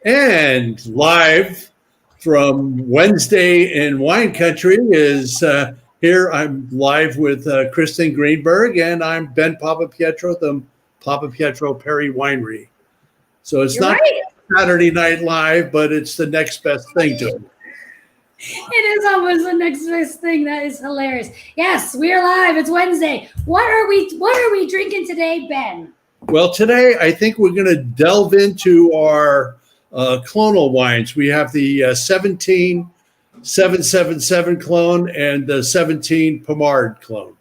And live from Wednesday in wine country is here. I'm live with Kristen Greenberg, and I'm Ben Papapietro, the Papapietro Perry Winery. So it's You're not right. Saturday Night Live, but it's the next best thing to it. It is almost the next best thing. That is hilarious. Yes, we are live. It's Wednesday. What are we drinking today, Ben? Well, today I think we're going to delve into our clonal wines. We have the 17777 clone and the 17 Pommard clone.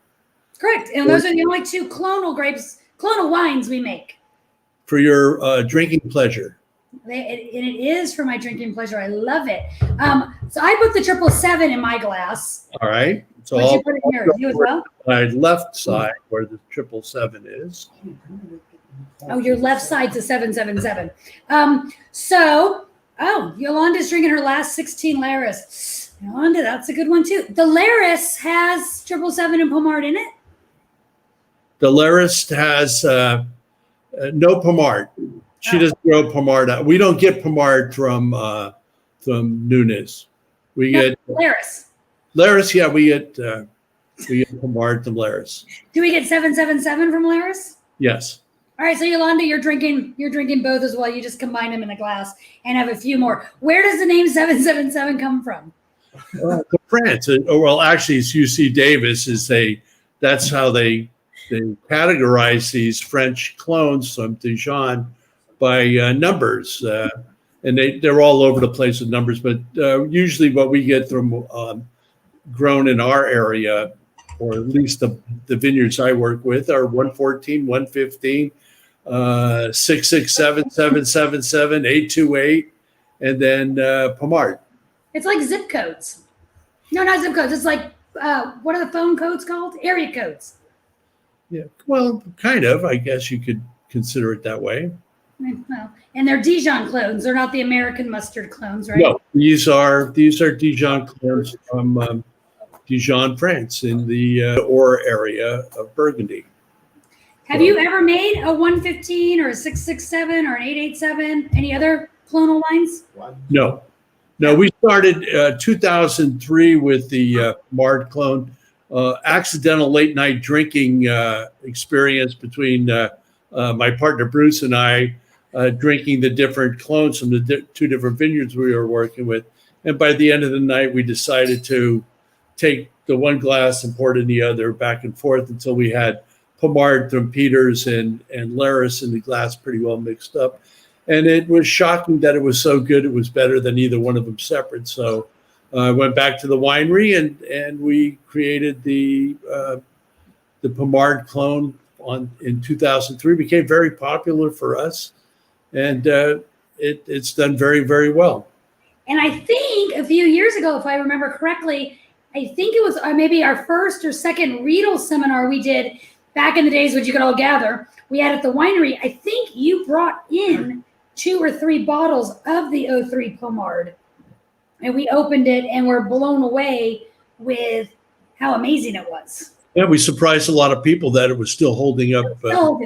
Correct. And those are the only two clonal wines we make. For your drinking pleasure. And it is for my drinking pleasure. I love it. So I put the 777 in my glass. All right. So What'd you put in yours? You as well? My left side where the 777 is. Oh, your left side's a 777. Yolanda's drinking her last 16 Laris. Yolanda, that's a good one too. The Laris has 777 and Pommard in it? The Laris has no Pommard. She doesn't grow Pommard out. We don't get Pommard from Nunes. We get Laris. Laris, yeah, we get Pommard from Laris. Do we get 777 from Laris? Yes. All right, so Yolanda, you're drinking both as well. You just combine them in a glass and have a few more. Where does the name 777 come from? France. Well, actually, it's UC Davis. That's how they categorize these French clones from Dijon by numbers, and they're all over the place with numbers. But usually, what we get from grown in our area, or at least the vineyards I work with, are 114, 115. 667, 777, 828, and then Pommard. It's like zip codes. No, not zip codes. It's like what are the phone codes called? Area codes. Yeah, well, kind of. I guess you could consider it that way. Well, and they're Dijon clones. They're not the American mustard clones, right? No, these are Dijon clones from Dijon, France, in the Or area of Burgundy. Have you ever made a 115 or a 667 or an 887? Any other clonal wines? No. We started 2003 with the Pommard clone. Accidental late night drinking experience between my partner Bruce and I, drinking the different clones from the two different vineyards we were working with. And by the end of the night, we decided to take the one glass and pour it in the other, back and forth, until we had Pommard from Peters and Laris in the glass pretty well mixed up. And it was shocking that it was so good. It was better than either one of them separate. So I went back to the winery and we created the Pommard clone in 2003. It became very popular for us, and it's done very, very well. And I think a few years ago, if I remember correctly, I think it was maybe our first or second Riedel seminar we did back in the days when you could all gather. We had at the winery. I think you brought in 2 or 3 bottles of the 03 Pommard, and we opened it and were blown away with how amazing it was. Yeah, we surprised a lot of people that it was still holding up. Well,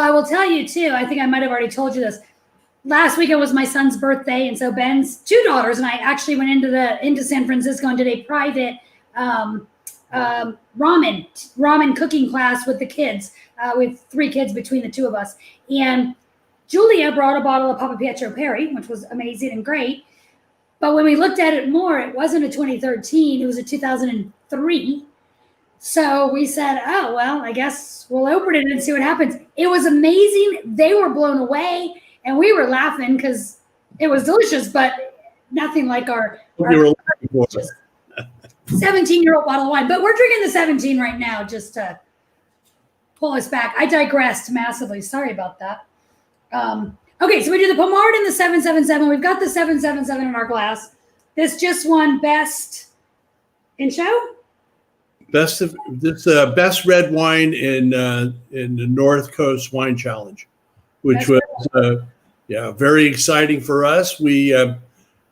I will tell you too, I think I might have already told you this. Last weekend was my son's birthday, and so Ben's 2 daughters and I actually went into San Francisco and did a private ramen cooking class with the kids, with 3 kids between the 2 of us. And Julia brought a bottle of Papapietro Perry, which was amazing and great. But when we looked at it more, it wasn't a 2013, it was a 2003. So we said, oh, well, I guess we'll open it and see what happens. It was amazing. They were blown away, and we were laughing because it was delicious, but nothing like our 17-year-old bottle of wine. But we're drinking the 17 right now just to pull us back. I digressed massively. Sorry about that. Okay, so we do the Pommard and the 777. We've got the 777 in our glass. This just won best in show? Best red wine in the North Coast Wine Challenge, which was very exciting for us. We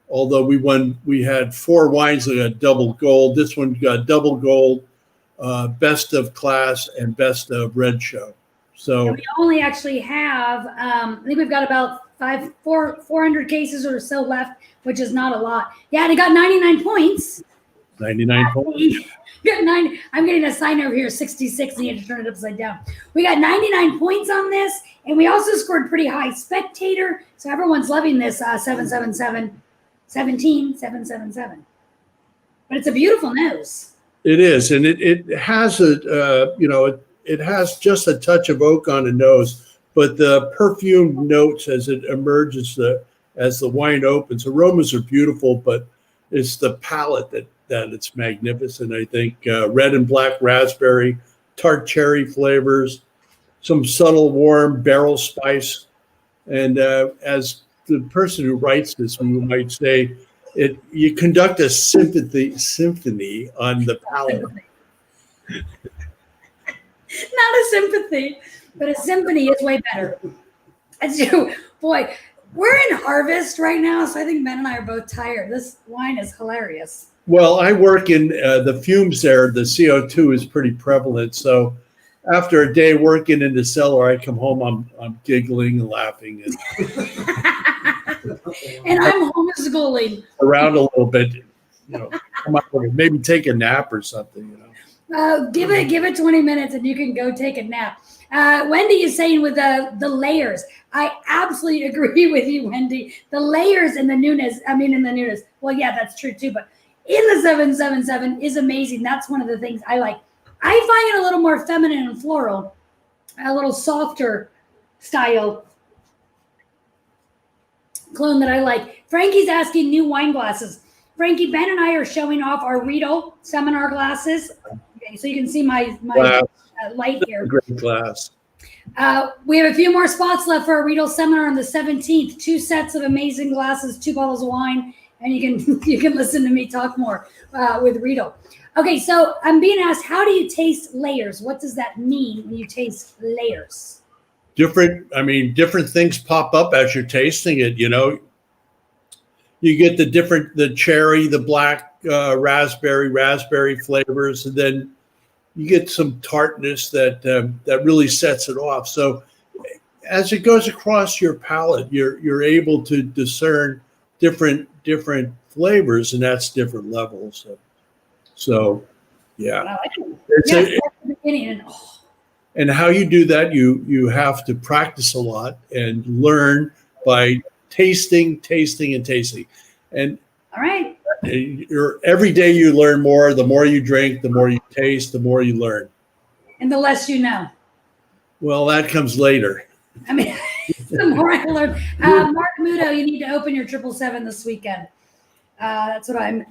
although we had 4 wines that got double gold. This one got double gold, best of class, and best of red show. So we only actually have, I think we've got about 400 cases or so left, which is not a lot. Yeah, and it got 99 points. 99 points. Got 9. I'm getting a sign over here, 66, and you had to turn it upside down. We got 99 points on this, and we also scored pretty high spectator. So everyone's loving this 777, 777. But it's a beautiful nose. It is, and it has it has just a touch of oak on the nose, but the perfume notes as it emerges, as the wine opens, aromas are beautiful, but it's the palate that it's magnificent. I think red and black raspberry, tart cherry flavors, some subtle warm barrel spice, and as the person who writes this, we might say, you conduct a symphony on the palate. Not a sympathy, but a symphony is way better. Boy, we're in harvest right now, so I think Ben and I are both tired. This wine is hilarious. Well, I work in the fumes there. The CO2 is pretty prevalent. So after a day working in the cellar, I come home, I'm giggling and laughing. And I'm homeschooling. Around a little bit, come out, maybe take a nap or something, Give it 20 minutes and you can go take a nap. Wendy is saying with the layers. I absolutely agree with you, Wendy. The layers in the newness. Well, yeah, that's true too. But in the 777 is amazing. That's one of the things I like. I find it a little more feminine and floral, a little softer style clone that I like. Frankie's asking new wine glasses. Frankie, Ben and I are showing off our Riedel seminar glasses. Okay, so you can see my light here. Great glass. We have a few more spots left for our Riedel seminar on the 17th. 2 sets of amazing glasses, 2 bottles of wine, and you can listen to me talk more with Riedel. Okay, so I'm being asked, how do you taste layers? What does that mean when you taste layers? Different things pop up as you're tasting it. You get the cherry, the black raspberry flavors, and then you get some tartness that really sets it off. So as it goes across your palate, you're able to discern different flavors, and that's different levels. So yeah. And how you do that, you have to practice a lot and learn by tasting. And all right. Every day you learn more. The more you drink, the more you taste, the more you learn. And the less you know. Well, that comes later. The more I learn. Mark Muto, you need to open your 777 this weekend. That's what I'm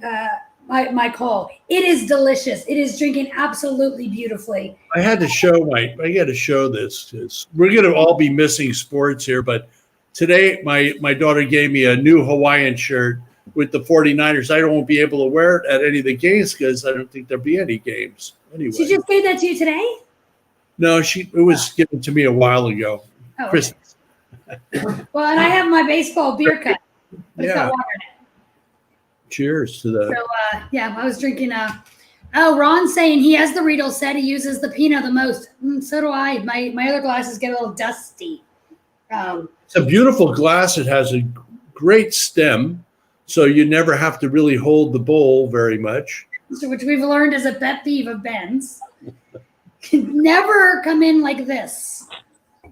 my call. It is delicious. It is drinking absolutely beautifully. I got to show this because we're going to all be missing sports here. But today, my daughter gave me a new Hawaiian shirt with the 49ers. I won't be able to wear it at any of the games because I don't think there'll be any games. Anyway. She just gave that to you today? No, it was given to me a while ago. Oh, okay. Christmas. Well, and I have my baseball beer cup. But it's got water in it. Cheers to that. So, I was drinking Ron's saying he has the Riedel set. He uses the Pinot the most. So do I. My other glasses get a little dusty. It's a beautiful glass. It has a great stem, so you never have to really hold the bowl very much. So, which we've learned is a pet peeve of Ben's. Can never come in like this.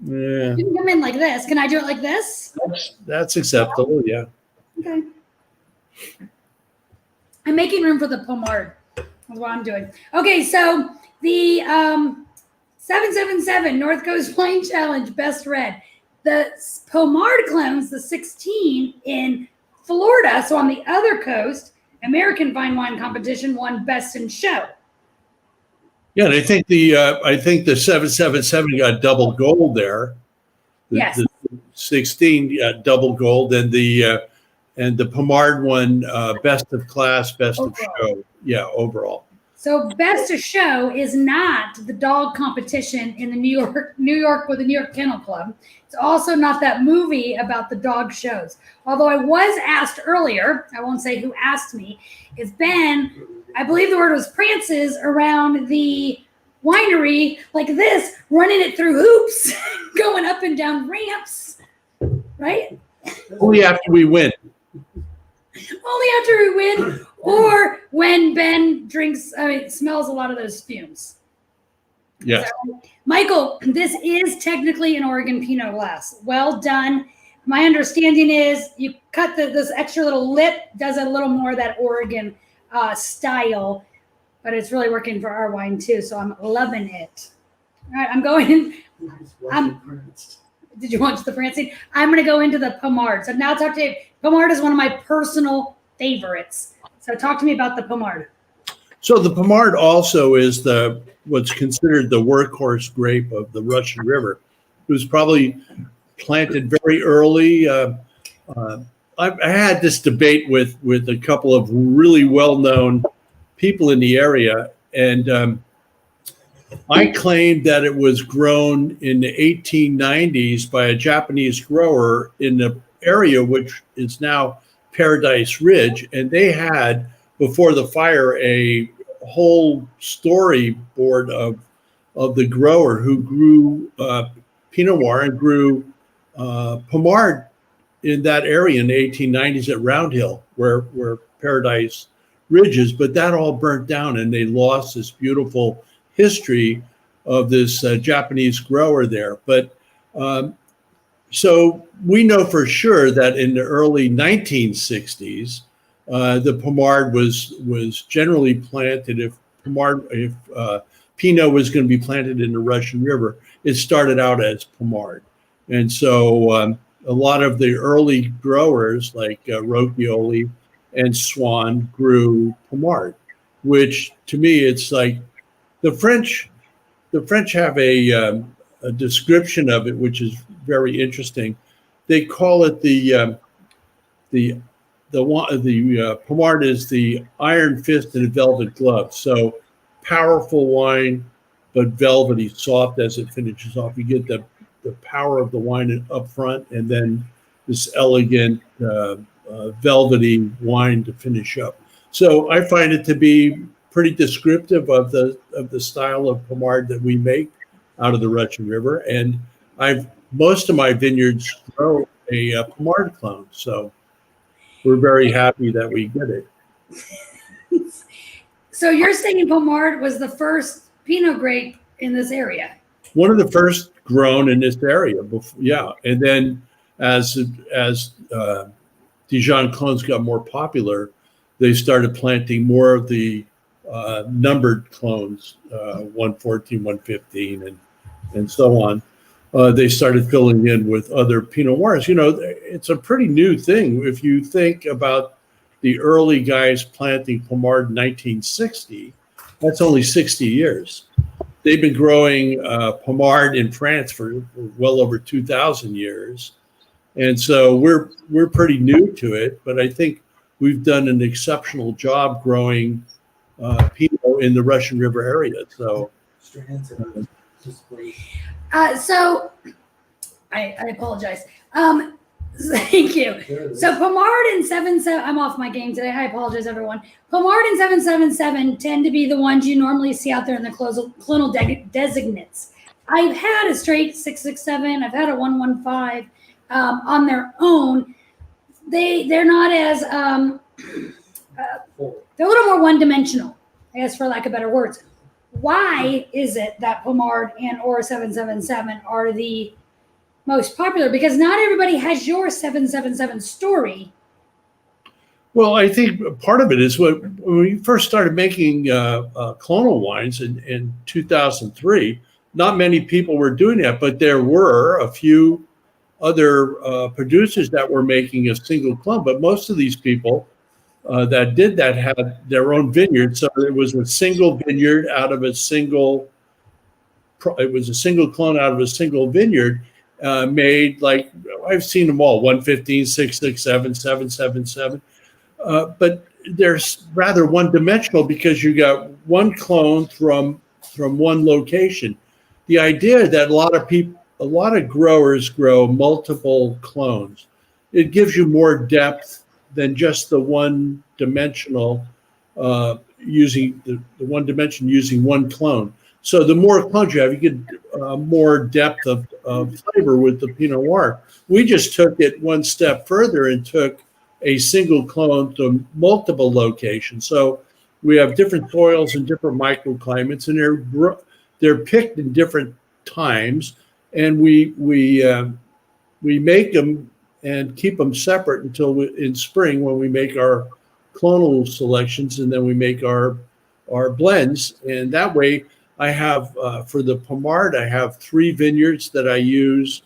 Yeah. You can come in like this. Can I do it like this? That's acceptable, yeah. Okay. I'm making room for the Pommard. That's what I'm doing. Okay, so the 777 North Coast Wine Challenge Best Red. The Pommard Clones, the 16 in Florida, so on the other coast, American Fine Wine Competition won Best in Show. Yeah, and I think the 777 got double gold there. Yes. The 16 got double gold, and the Pommard won best of class, best overall. Of show. Yeah, overall. So best of show is not the dog competition in the New York with the New York Kennel Club. It's also not that movie about the dog shows. Although I was asked earlier, I won't say who asked me, if Ben, I believe the word was prances around the winery like this, running it through hoops, going up and down ramps, right? Only after we win. Only after we win, or when Ben smells a lot of those fumes. Yes. So, Michael, this is technically an Oregon Pinot glass. Well done. My understanding is you cut this extra little lip, does a little more of that Oregon style, but it's really working for our wine too. So I'm loving it. All right, I'm going. Did you watch the prancing? I'm going to go into the Pommard. So now talk to you. Pommard is one of my personal favorites. So talk to me about the Pommard. So the Pommard also is what's considered the workhorse grape of the Russian River. It was probably planted very early. I had this debate with a couple of really well-known people in the area, and I claimed that it was grown in the 1890s by a Japanese grower in the area which is now Paradise Ridge, and they had, before the fire, a whole storyboard of the grower who grew Pinot Noir and grew Pommard in that area in the 1890s at Round Hill, where Paradise Ridge is. But that all burnt down, and they lost this beautiful history of this Japanese grower there. But so we know for sure that in the early 1960s, the Pommard was generally planted. If Pinot was going to be planted in the Russian River, it started out as Pommard. And so a lot of the early growers like Rocchioli and Swan grew Pommard, which to me, it's like the French have a description of it, which is very interesting. They call it the Pommard is the iron fist in a velvet glove. So powerful wine, but velvety, soft as it finishes off. You get the power of the wine up front, and then this elegant velvety wine to finish up. So I find it to be pretty descriptive of the style of Pommard that we make out of the Russian River. And most of my vineyards grow a Pommard clone. So we're very happy that we get it. So you're saying Pommard was the first Pinot grape in this area? One of the first grown in this area. Yeah. And then as Dijon clones got more popular, they started planting more of the numbered clones, 114, 115, and so on. They started filling in with other Pinot Noirs. It's a pretty new thing. If you think about the early guys planting Pommard in 1960, that's only 60 years. They've been growing Pommard in France for well over 2,000 years. And so we're pretty new to it, but I think we've done an exceptional job growing Pinot in the Russian River area. So, so I apologize. Thank you. So Pommard and 77, I'm off my game today. I apologize, everyone. Pommard and 777 tend to be the ones you normally see out there in the clonal designates. I've had a straight 667. I've had a 115 on their own. They're not as they're a little more one-dimensional, I guess, for lack of better words. Why is it that Pommard and or 777 are the most popular? Because not everybody has your 777 story. Well, I think part of it is when we first started making clonal wines in 2003, not many people were doing that, but there were a few other producers that were making a single clone. But most of these people that did that had their own vineyard. So it was a single vineyard out of a single, it was a single clone out of a single vineyard. Made, like, I've seen them all, 115, 667, 777. But they're rather one-dimensional because you got one clone from one location. The idea that a lot of growers grow multiple clones, it gives you more depth than just the one-dimensional using the one dimension using one clone. So the more clones you have, you get more depth of flavor with the Pinot Noir. We just took it one step further and took a single clone to multiple locations. So we have different soils and different microclimates, and they're picked in different times, and we make them and keep them separate until in spring when we make our clonal selections, and then we make our blends. And that way I have for the Pommard, I have 3 vineyards that I use.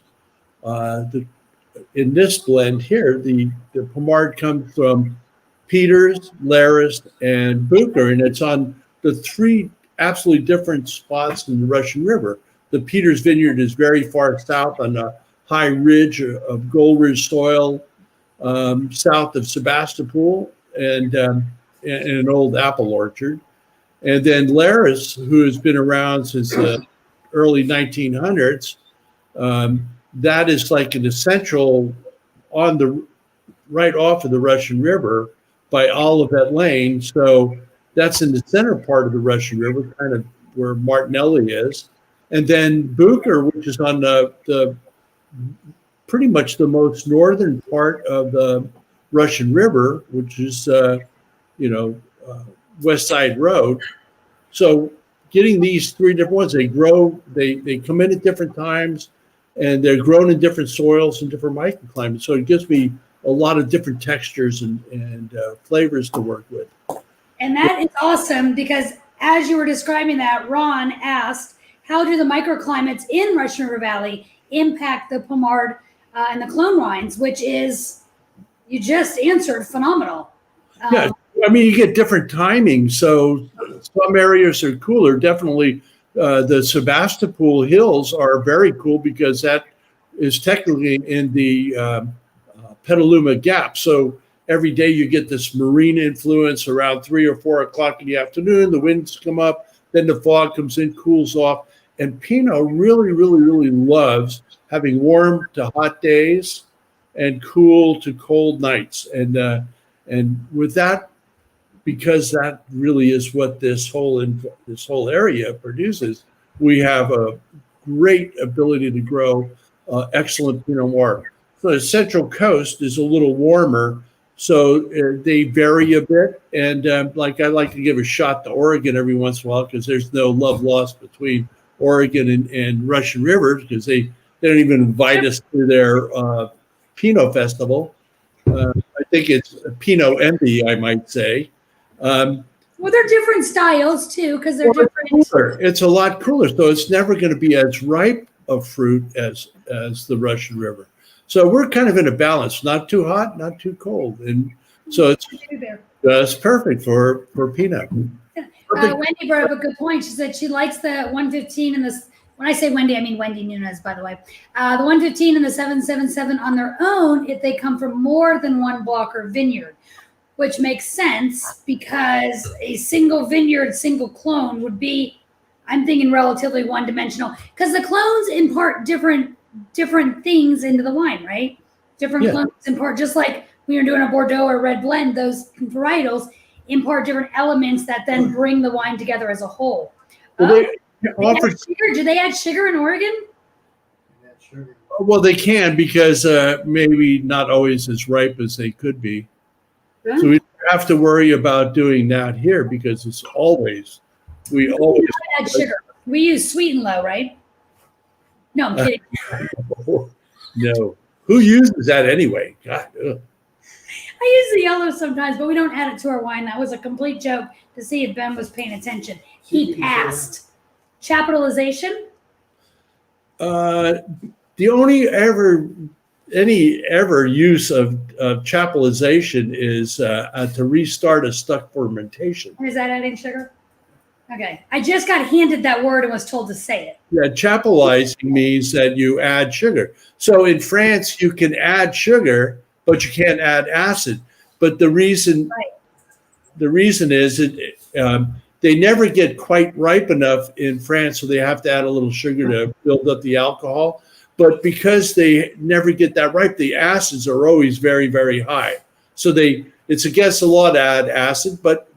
In this blend here, the Pommard comes from Peters, Laris, and Bucher, and it's on the 3 absolutely different spots in the Russian River. The Peters vineyard is very far south on a high ridge of Gold Ridge soil, south of Sebastopol, and an old apple orchard. And then Laris, who has been around since the early 1900s, that is like an essential on the right off of the Russian River by Olivet Lane. So that's in the center part of the Russian River, kind of where Martinelli is. And then Bucher, which is on the pretty much the most northern part of the Russian River, which is, West Side Road. So getting these 3 different ones, they grow, they come in at different times, and they're grown in different soils and different microclimates. So it gives me a lot of different textures and flavors to work with. And that is awesome, because as you were describing that, Ron asked, how do the microclimates in Russian River Valley impact the Pommard and the clone wines, which is, you just answered, phenomenal. Yeah, I mean, you get different timing. So some areas are cooler. Definitely the Sebastopol Hills are very cool because that is technically in the Petaluma Gap. So every day you get this marine influence around 3 or 4 o'clock in the afternoon. The winds come up, then the fog comes in, cools off. And Pinot really, really, really loves having warm to hot days and cool to cold nights. And with that, because that really is what this whole area produces, we have a great ability to grow excellent Pinot Noir. So the Central Coast is a little warmer, so they vary a bit. And I like to give a shot to Oregon every once in a while, because there's no love lost between Oregon and Russian River, because they don't even invite us to their Pinot Festival. I think it's a Pinot envy, I might say. Well, they're different styles too, because they're different. It's a lot cooler, so it's never going to be as ripe of fruit as the Russian River. So we're kind of in a balance, not too hot, not too cold, and so it's perfect for Pinot. Wendy brought up a good point. She said she likes the 115 and this. When I say Wendy, I mean Wendy Nunez, by the way. The 115 and the 777 on their own, if they come from more than one block or vineyard, which makes sense because a single vineyard, single clone would be, I'm thinking, relatively one-dimensional, because the clones impart different things into the wine, right? Different clones impart, just like when you're doing a Bordeaux or red blend, those varietals impart different elements that then bring the wine together as a whole. Well, do they add sugar in Oregon? Well, they can, because maybe not always as ripe as they could be. Huh? So we don't have to worry about doing that here, because it's always, we always add sugar. We use sweet and low, right? No, I'm kidding. No. Who uses that anyway? God. Ugh. I use the yellow sometimes, but we don't add it to our wine. That was a complete joke to see if Ben was paying attention. He passed. Capitalization? The only ever use of chapelization is to restart a stuck fermentation. Is that adding sugar? Okay. I just got handed that word and was told to say it. Yeah, chapelizing means that you add sugar. So in France, you can add sugar, but you can't add acid. But the reason is that they never get quite ripe enough in France, so they have to add a little sugar to build up the alcohol. But because they never get that ripe, the acids are always very, very high. So it's against the law to add acid, but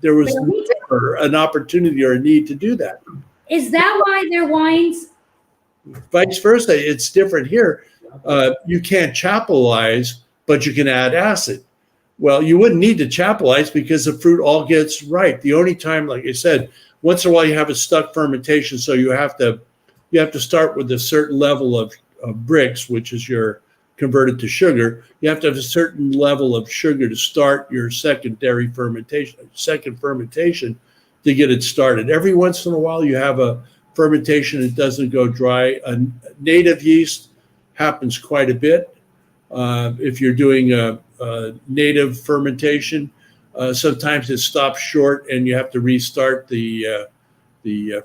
there was never an opportunity or a need to do that. Is that why their wines? Vice versa, it's different here. You can't chaptalize, but you can add acid. Well, you wouldn't need to chaptalize because the fruit all gets ripe. The only time, like I said, once in a while you have a stuck fermentation, so you have to start with a certain level of brix, which is your converted to sugar. You have to have a certain level of sugar to start your second fermentation to get it started. Every once in a while you have a fermentation that doesn't go dry. A native yeast happens quite a bit. If you're doing a native fermentation, sometimes it stops short and you have to restart the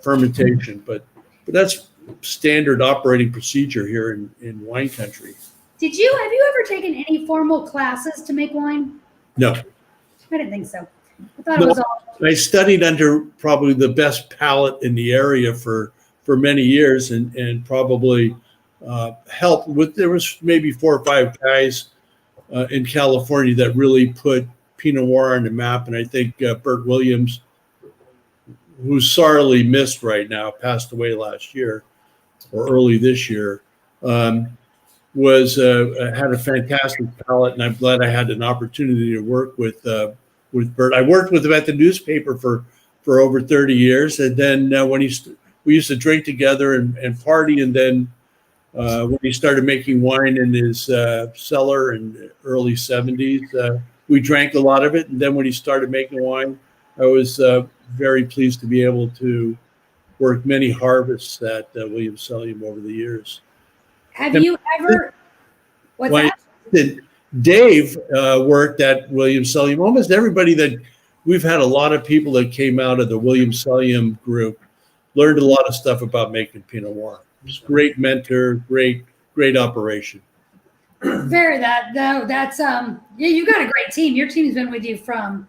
fermentation. But that's standard operating procedure here in wine country. Have you ever taken any formal classes to make wine? No. I didn't think so. I thought it was all. I studied under probably the best palate in the area for many years and probably helped with, there was maybe 4 or 5 guys in California that really put Pinot Noir on the map. And I think Bert Williams, who's sorely missed right now, passed away last year or early this year, had a fantastic palate, and I'm glad I had an opportunity to work with Bert. I worked with him at the newspaper for over 30 years, and then when we used to drink together and party, and then when he started making wine in his cellar in the early 70s, we drank a lot of it, and then when he started making wine, I was very pleased to be able to work many harvests at Williams-Sonoma over the years. Have you ever? What's that? Dave worked at Williams-Sonoma. Almost everybody that we've had a lot of people that came out of the Williams-Sonoma group learned a lot of stuff about making Pinot Noir. He's a great mentor, great operation. That's you got a great team. Your team's been with you from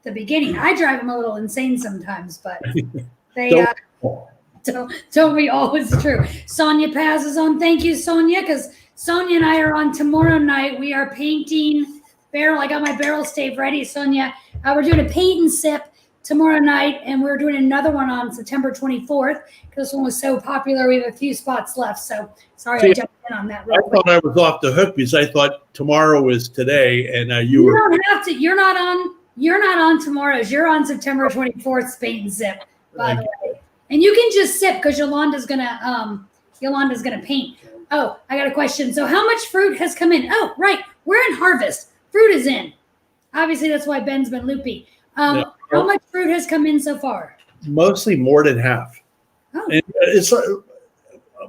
the beginning. I drive them a little insane sometimes, but they don't we always true. Sonia passes on. Thank you, Sonia, because Sonia and I are on tomorrow night. We are painting barrel. I got my barrel stave ready, Sonia. We're doing a paint and sip tomorrow night, and we're doing another one on September 24th because this one was so popular. We have a few spots left, so sorry I jumped in on that. I thought I was off the hook because I thought tomorrow was today, and you were. Don't have to. You're not on tomorrow's. You're on September 24th. Paint and sip, by the way. And you can just sip because Yolanda's gonna paint. Oh, I got a question. So how much fruit has come in? Oh, right. We're in harvest. Fruit is in. Obviously, that's why Ben's been loopy. How much fruit has come in so far? Mostly more than half. Oh. And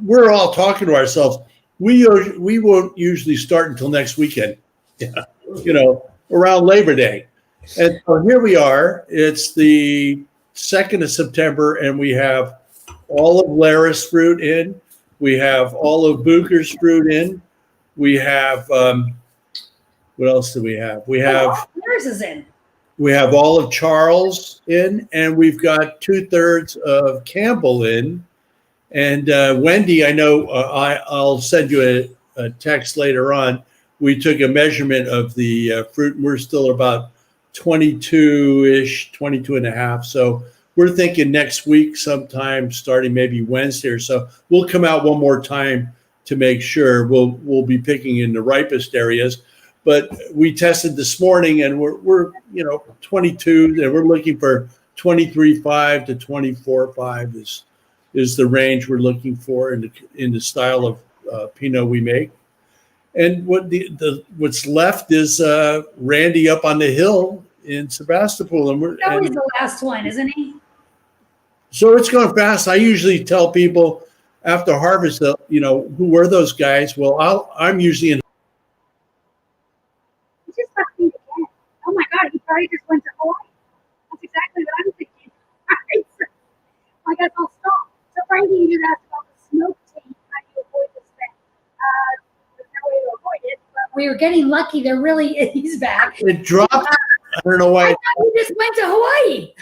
we're all talking to ourselves. We won't usually start until next weekend. Yeah. Around Labor Day. And so here we are. It's the 2nd of September, and we have all of Laris fruit in. We have all of Booker's fruit in. We have what else do we have? We have Laris is in. We have all of Charles in, and we've got 2/3 of Campbell in. And Wendy, I know I'll send you a text later on. We took a measurement of the fruit, and we're still about 22-ish, 22 and a half. So we're thinking next week sometime, starting maybe Wednesday or so, we'll come out one more time to make sure. We'll be picking in the ripest areas. But we tested this morning, and we're 22, and we're looking for 23.5 to 24.5 is the range we're looking for in the style of Pinot we make. And what's left is Randy up on the hill in Sebastopol, and that was the last one, isn't he? So it's going fast. I usually tell people after harvest, who were those guys? Well, I'm usually in. He just left me again. Oh my God, he probably just went to Hawaii. That's exactly what I'm thinking. I guess I'll stop. So Frankie, you just asked about the smoke taint. How do you avoid the spec? There's no way to avoid it, but we were getting lucky. He's back. It dropped. I don't know why. I thought you just went to Hawaii.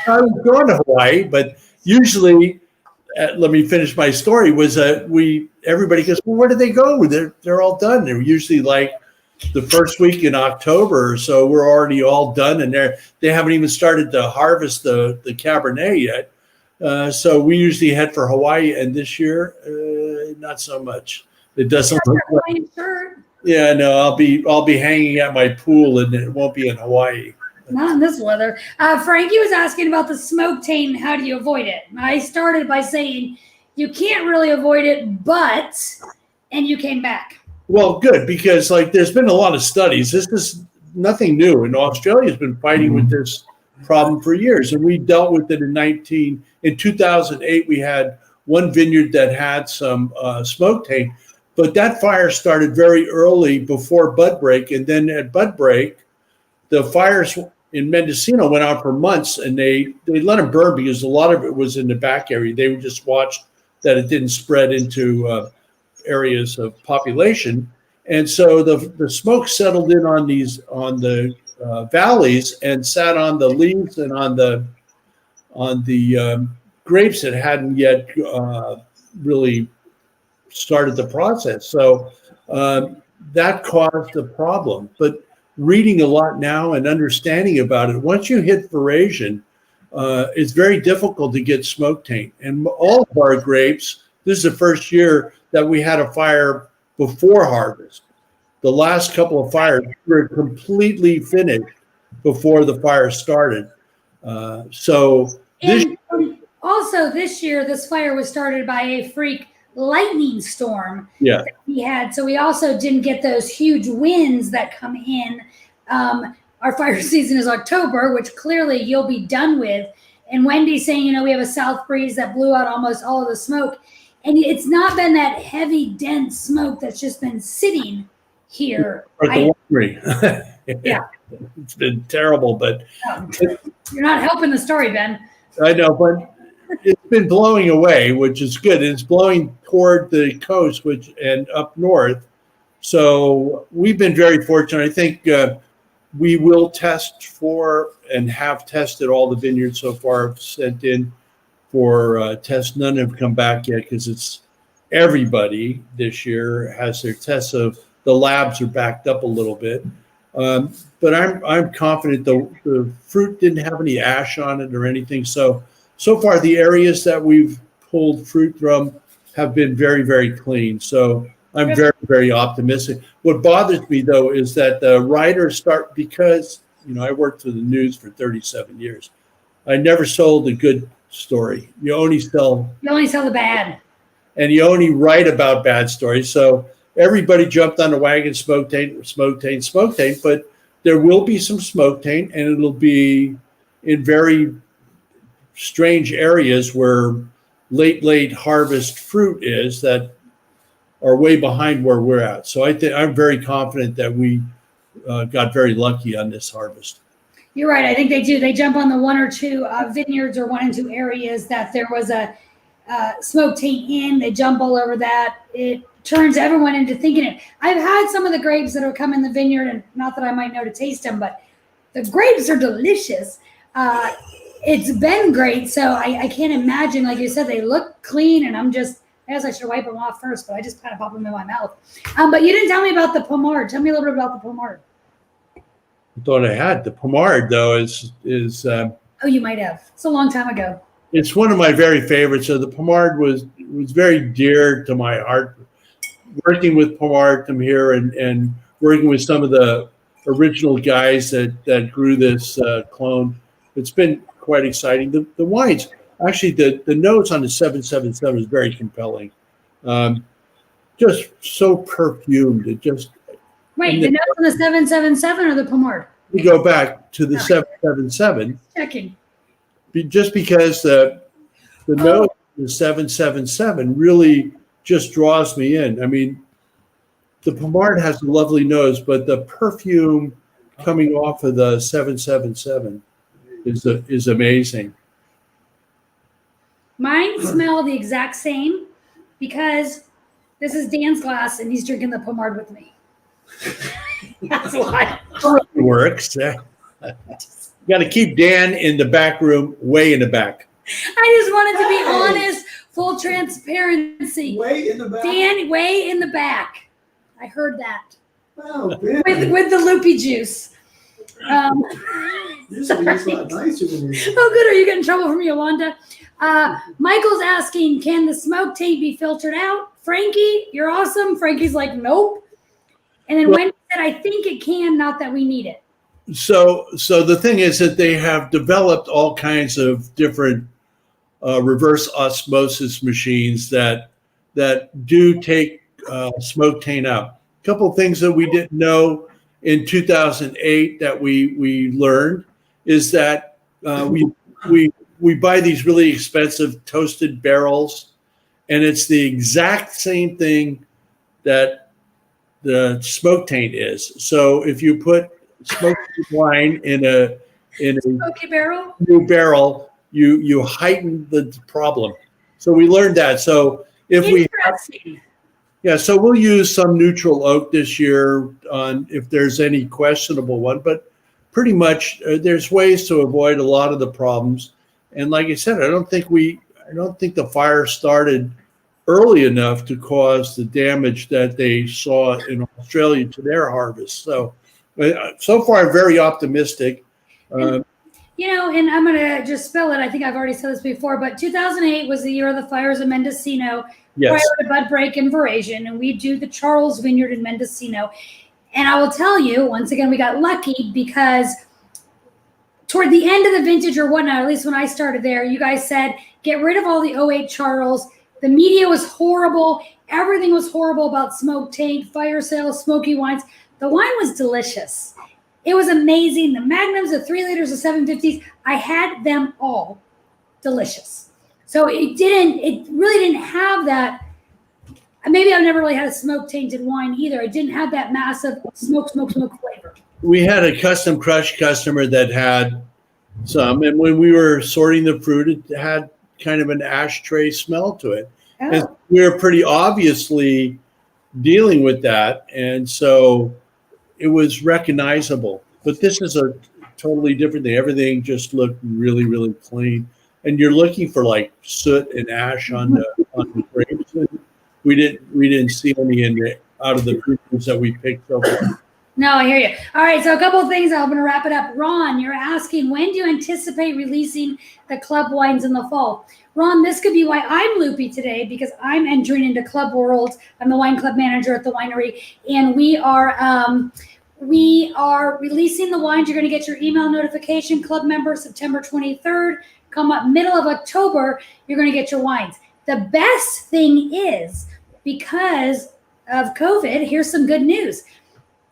I was going to Hawaii, but usually, let me finish my story. Was everybody goes, well, where did they go? They're all done. They're usually like the first week in October, so we're already all done, and they haven't even started to harvest the Cabernet yet. So we usually head for Hawaii, and this year, not so much. It doesn't look like. Hawaiian shirt. Yeah, no, I'll be hanging at my pool, and it won't be in Hawaii. Not in this weather. Frankie was asking about the smoke taint and how do you avoid it. I started by saying you can't really avoid it, and you came back. Well, good, because like there's been a lot of studies. This is nothing new, and Australia's been fighting with this problem for years, and we dealt with it in 2008. We had one vineyard that had some smoke taint, but that fire started very early before bud break, and then at bud break, the fires in Mendocino went on for months, and they let them burn because a lot of it was in the back area. They would just watch that it didn't spread into areas of population, and so the smoke settled in on the valleys and sat on the leaves and on the grapes that hadn't yet really started the process. So that caused a problem. But reading a lot now and understanding about it, once you hit veraison, it's very difficult to get smoke taint. And all of our grapes, this is the first year that we had a fire before harvest. The last couple of fires were completely finished before the fire started. Also this year, this fire was started by a freak lightning storm that we had. So we also didn't get those huge winds that come in. Our fire season is October, which clearly you'll be done with. And Wendy's saying, we have a south breeze that blew out almost all of the smoke. And it's not been that heavy, dense smoke that's just been sitting here. Yeah. It's been terrible, but you're not helping the story, Ben. I know, but it's been blowing away, which is good. It's blowing toward the coast, and up north. So we've been very fortunate. I think we will test for and have tested all the vineyards so far, sent in for tests. None have come back yet because it's everybody this year has their tests. So the labs are backed up a little bit. But I'm confident the fruit didn't have any ash on it or anything. So far the areas that we've pulled fruit from have been very, very clean. So I'm very, very optimistic. What bothers me though is that the writers because I worked for the news for 37 years. I never sold a good story. You only sell the bad. And you only write about bad stories. So everybody jumped on the wagon, smoke taint, but there will be some smoke taint, and it'll be in very strange areas where late harvest fruit is that are way behind where we're at. So I'm very confident that we got very lucky on this harvest. You're right. I think they do. They jump on the one or two vineyards or 1 and 2 areas that there was a smoke taint in. They jump all over that. It turns everyone into thinking it. I've had some of the grapes that have come in the vineyard, and not that I might know to taste them, but the grapes are delicious. It's been great. So I can't imagine, like you said, they look clean, and I guess I should wipe them off first, but I just kind of pop them in my mouth. But you didn't tell me about the Pommard. Tell me a little bit about the Pommard. I thought I had. The Pommard, though, is oh, you might have. It's a long time ago. It's one of my very favorites. So the Pommard was very dear to my heart. Working with Pommard from here and working with some of the original guys that grew this clone, it's been quite exciting. The wines, actually, the notes on the 777 is very compelling. Just so perfumed. It just wait. The notes on the 777 or the Pommard? We go back to the 777. Checking. Just because the note of the 777 really just draws me in. I mean, the Pommard has a lovely nose, but the perfume coming off of the 777 is amazing. Mine smell the exact same because this is Dan's glass and he's drinking the Pommard with me. That's why. It works. You got to keep Dan in the back room, way in the back. I just wanted to be honest, full transparency. Way in the back. Dan, way in the back. I heard that. Oh, with the loopy juice. This is a lot nicer than you. Oh, good. Are you getting in trouble from Yolanda? Michael's asking, can the smoke taint be filtered out? Frankie, you're awesome. Frankie's like, nope. And then Wendy said, I think it can, not that we need it. So the thing is that they have developed all kinds of different reverse osmosis machines that do take smoke taint out. A couple of things that we didn't know in 2008 that we learned is that we buy these really expensive toasted barrels, and it's the exact same thing that the smoke taint is. So if you put smoked wine in a smoky barrel, new barrel, you heighten the problem. So we learned that. So if so we'll use some neutral oak this year on if there's any questionable one, but pretty much there's ways to avoid a lot of the problems. And like I said, I don't think the fire started early enough to cause the damage that they saw in Australia to their harvest. So far, I'm very optimistic. And I'm going to just spell it. I think I've already said this before, but 2008 was the year of the fires in Mendocino, prior to bud break and veraison, and we do the Charles Vineyard in Mendocino. And I will tell you, once again, we got lucky because toward the end of the vintage or whatnot, at least when I started there, you guys said, get rid of all the 08 Charles. The media was horrible. Everything was horrible about smoke taint, fire sales, smoky wines. The wine was delicious. It was amazing. The Magnums, the 3 liters, the 750s, I had them all delicious. So it really didn't have that. Maybe I've never really had a smoke tainted wine either. It didn't have that massive smoke flavor. We had a custom crush customer that had some, and when we were sorting the fruit, it had kind of an ashtray smell to it. Oh. And we were pretty obviously dealing with that, and so it was recognizable. But this is a totally different thing. Everything just looked really, really clean, and you're looking for like soot and ash on the grapes. And we didn't see any out of the fruits that we picked so far. No, I hear you. All right, so a couple of things. I'm going to wrap it up. Ron, you're asking, when do you anticipate releasing the club wines in the fall? Ron, this could be why I'm loopy today, because I'm entering into club world. I'm the wine club manager at the winery, and we are releasing the wines. You're going to get your email notification, club member, September 23rd. Come up middle of October, you're going to get your wines. The best thing is, because of COVID, here's some good news.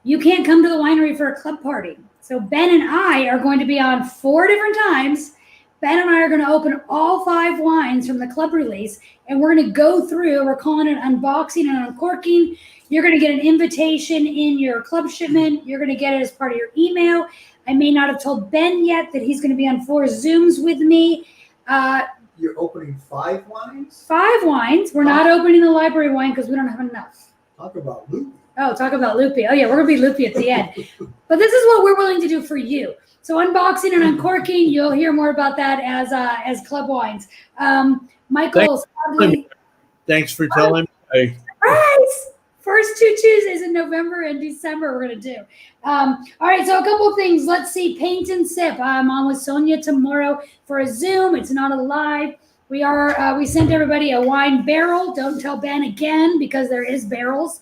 You can't come to the winery for a club party. So Ben and I are going to be on 4 different times. Ben and I are going to open all 5 wines from the club release, and we're going to go through, we're calling it unboxing and uncorking. You're going to get an invitation in your club shipment. You're going to get it as part of your email. I may not have told Ben yet that he's going to be on 4 Zooms with me. You're opening 5 wines? 5 wines. We're not opening the library wine because we don't have enough. Talk about loopy. Oh, talk about loopy. Oh, yeah, we're going to be loopy at the end. But this is what we're willing to do for you. So unboxing and uncorking, you'll hear more about that as club wines. Michael, thanks for telling me. Surprise! First 2 Tuesdays in November and December we're going to do. All right, so a couple of things. Let's see. Paint and Sip. I'm on with Sonia tomorrow for a Zoom. It's not a live. We sent everybody a wine barrel. Don't tell Ben again, because there is barrels.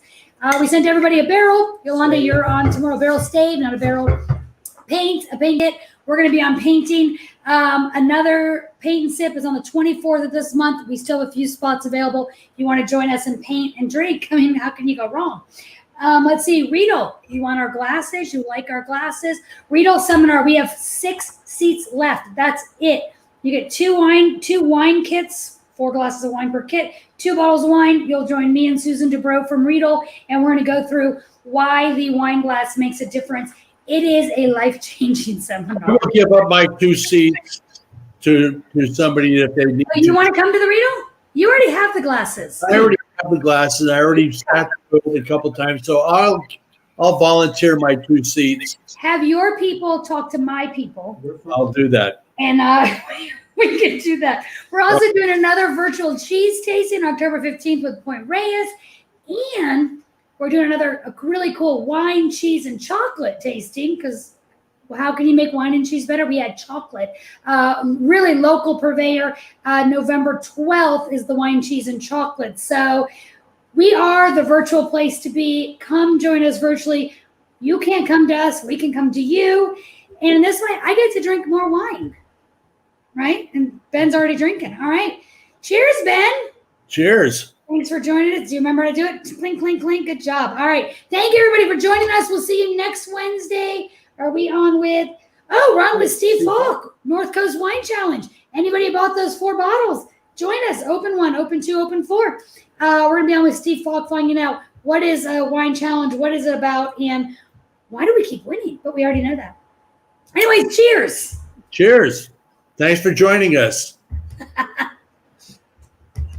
We sent everybody a barrel. Yolanda, you're on tomorrow. Barrel stave, not a barrel. Paint, a paint kit. We're going to be on painting. Another Paint and Sip is on the 24th of this month. We still have a few spots available. If you want to join us and paint and drink, I mean, how can you go wrong? Let's see, Riedel, you want our glasses? You like our glasses? Riedel Seminar, we have 6 seats left. That's it. You get 2 wine kits, 4 glasses of wine per kit, 2 bottles of wine. You'll join me and Susan Dubrow from Riedel, and we're going to go through why the wine glass makes a difference. It is a life-changing seminar. I'm going to give up my 2 seats to somebody if they need. Oh, you want to come to the Riedel? You already have the glasses. I already have the glasses. I already sat through it a couple times, so I'll volunteer my 2 seats. Have your people talk to my people. I'll do that. And we can do that. We're also doing another virtual cheese tasting October 15th with Point Reyes, and we're doing a really cool wine, cheese, and chocolate tasting, because how can you make wine and cheese better? We had chocolate. Really local purveyor. November 12th is the wine, cheese, and chocolate. So we are the virtual place to be. Come join us virtually. You can't come to us. We can come to you. And this way, I get to drink more wine. Right? And Ben's already drinking. All right. Cheers, Ben. Cheers. Thanks for joining us. Do you remember how to do it? Clink, clink, clink. Good job. All right. Thank you, everybody, for joining us. We'll see you next Wednesday. Are we on with? Oh, we're on with Steve Falk, North Coast Wine Challenge. Anybody bought those 4 bottles? Join us. Open 1, open 2, open 4. We're going to be on with Steve Falk, finding out what is a wine challenge, what is it about, and why do we keep winning? But we already know that. Anyways, cheers. Cheers. Thanks for joining us.